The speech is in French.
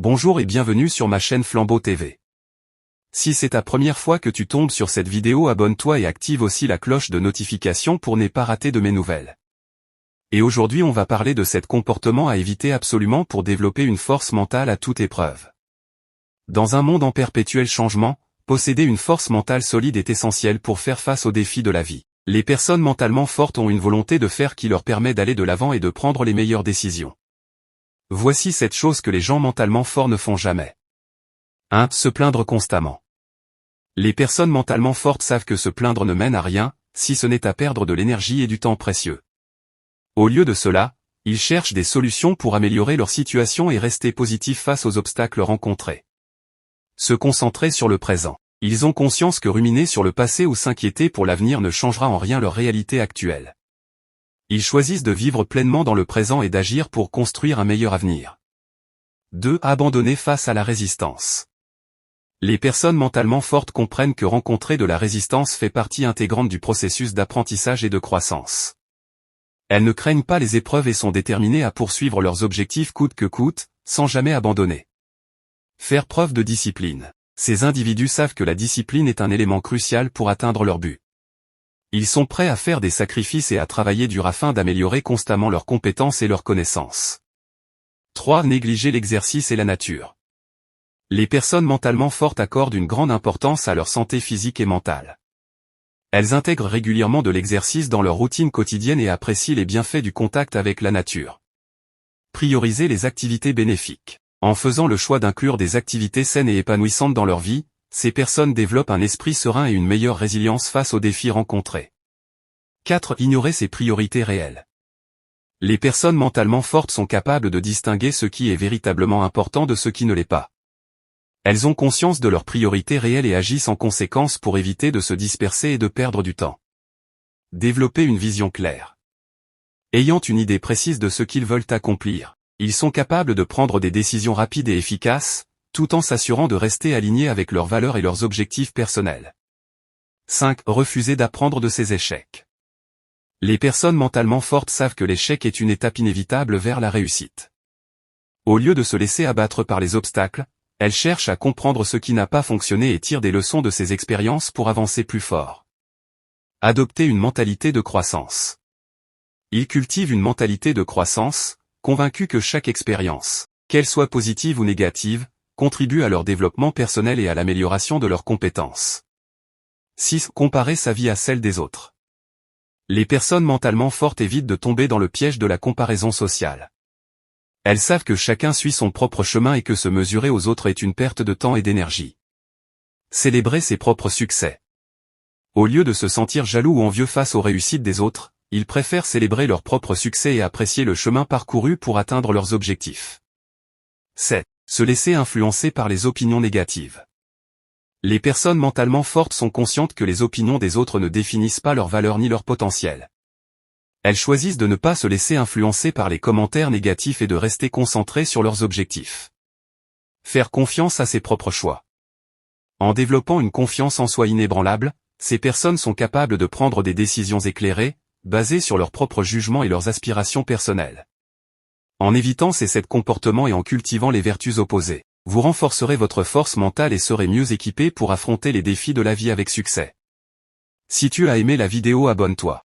Bonjour et bienvenue sur ma chaîne Flambeau TV. Si c'est ta première fois que tu tombes sur cette vidéo, abonne-toi et active aussi la cloche de notification pour ne pas rater de mes nouvelles. Et aujourd'hui on va parler de cet comportement à éviter absolument pour développer une force mentale à toute épreuve. Dans un monde en perpétuel changement, posséder une force mentale solide est essentiel pour faire face aux défis de la vie. Les personnes mentalement fortes ont une volonté de faire qui leur permet d'aller de l'avant et de prendre les meilleures décisions. Voici 7 choses que les gens mentalement forts ne font jamais. 1. Se plaindre constamment. Les personnes mentalement fortes savent que se plaindre ne mène à rien, si ce n'est à perdre de l'énergie et du temps précieux. Au lieu de cela, ils cherchent des solutions pour améliorer leur situation et rester positifs face aux obstacles rencontrés. Se concentrer sur le présent. Ils ont conscience que ruminer sur le passé ou s'inquiéter pour l'avenir ne changera en rien leur réalité actuelle. Ils choisissent de vivre pleinement dans le présent et d'agir pour construire un meilleur avenir. 2. Abandonner face à la résistance. Les personnes mentalement fortes comprennent que rencontrer de la résistance fait partie intégrante du processus d'apprentissage et de croissance. Elles ne craignent pas les épreuves et sont déterminées à poursuivre leurs objectifs coûte que coûte, sans jamais abandonner. Faire preuve de discipline. Ces individus savent que la discipline est un élément crucial pour atteindre leur but. Ils sont prêts à faire des sacrifices et à travailler dur afin d'améliorer constamment leurs compétences et leurs connaissances. 3. Négliger l'exercice et la nature. Les personnes mentalement fortes accordent une grande importance à leur santé physique et mentale. Elles intègrent régulièrement de l'exercice dans leur routine quotidienne et apprécient les bienfaits du contact avec la nature. Prioriser les activités bénéfiques. En faisant le choix d'inclure des activités saines et épanouissantes dans leur vie, ces personnes développent un esprit serein et une meilleure résilience face aux défis rencontrés. 4. Ignorer ses priorités réelles. Les personnes mentalement fortes sont capables de distinguer ce qui est véritablement important de ce qui ne l'est pas. Elles ont conscience de leurs priorités réelles et agissent en conséquence pour éviter de se disperser et de perdre du temps. Développer une vision claire. Ayant une idée précise de ce qu'ils veulent accomplir, ils sont capables de prendre des décisions rapides et efficaces, tout en s'assurant de rester alignés avec leurs valeurs et leurs objectifs personnels. 5. Refuser d'apprendre de ses échecs. Les personnes mentalement fortes savent que l'échec est une étape inévitable vers la réussite. Au lieu de se laisser abattre par les obstacles, elles cherchent à comprendre ce qui n'a pas fonctionné et tirent des leçons de ces expériences pour avancer plus fort. Adopter une mentalité de croissance. Ils cultivent une mentalité de croissance, convaincus que chaque expérience, qu'elle soit positive ou négative, contribue à leur développement personnel et à l'amélioration de leurs compétences. 6. Comparer sa vie à celle des autres. Les personnes mentalement fortes évitent de tomber dans le piège de la comparaison sociale. Elles savent que chacun suit son propre chemin et que se mesurer aux autres est une perte de temps et d'énergie. Célébrer ses propres succès. Au lieu de se sentir jaloux ou envieux face aux réussites des autres, ils préfèrent célébrer leurs propres succès et apprécier le chemin parcouru pour atteindre leurs objectifs. 7. Se laisser influencer par les opinions négatives. Les personnes mentalement fortes sont conscientes que les opinions des autres ne définissent pas leur valeur ni leur potentiel. Elles choisissent de ne pas se laisser influencer par les commentaires négatifs et de rester concentrées sur leurs objectifs. Faire confiance à ses propres choix. En développant une confiance en soi inébranlable, ces personnes sont capables de prendre des décisions éclairées, basées sur leur propre jugement et leurs aspirations personnelles. En évitant ces 7 comportements et en cultivant les vertus opposées, vous renforcerez votre force mentale et serez mieux équipé pour affronter les défis de la vie avec succès. Si tu as aimé la vidéo, abonne-toi.